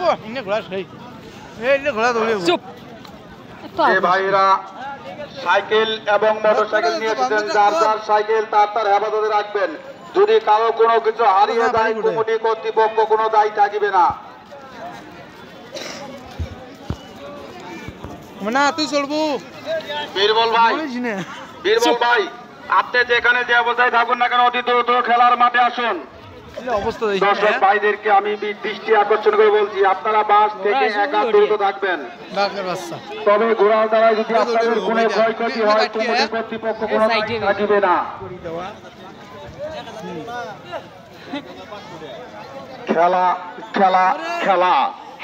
ও ইনে ঘোড়া সেই এই ইনে ঘোড়া দৌড়ে চুপ যে ভাইরা সাইকেল এবং মোটরসাইকেল নিয়ে এসেছেন যার যার সাইকেল তার হেফাজতে রাখবেন। যদি কারো কোনো কিছু হারিয়ে যায় কমিটি কর্তৃপক্ষ কোনো দায়ী থাকিবে না। না তুই চলবো বীরবল ভাই, বীরবল ভাই আপনি যেখানে যে অবস্থায় থাকুন না কেন অতি দ্রুত খেলার মাঠে আসুন। অবস্থা দর্শক ভাইদেরকে আমি দৃষ্টি আকর্ষণ করে বলছি, আপনারা বাস থেকে একা দ্রুত থাকবেন। তবে ঘোড়ার দ্বারা যদি আপনাদের কোনো ক্ষয়ক্ষতি হয় কমিটি কর্তৃপক্ষ কোনো দায়ী থাকিবে না। খেলা খেলা খেলা।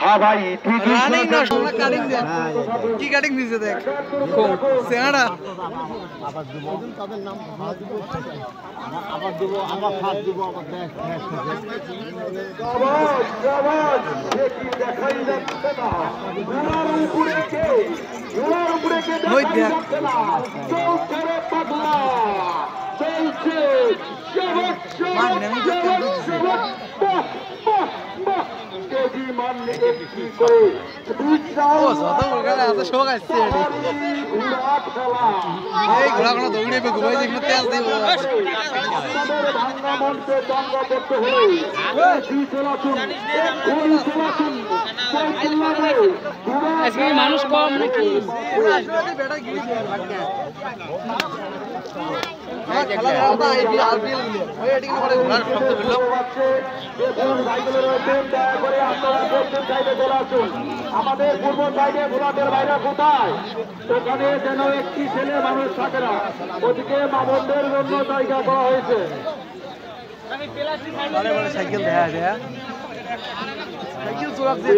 হ্যাঁ ভাই ঠিকই কি কাটিং দিছে দেখ চেহারা ঘোড়াগুলো দৌড়ে ঘুমাই দেখলে তেজ দিব মানুষ কম নাকি আমাদের পূর্ব সাইডে ভোলাটের বাইরে কোথায় ওখানে যেন একটি ছেলে মানুষ থাকে না, ওদিকে মামনদের জন্য জায়গা করা হয়েছে। সাইকেল দেখা যায় সাইকেল চলাচ্ছে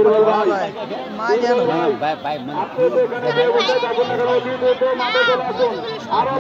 আরো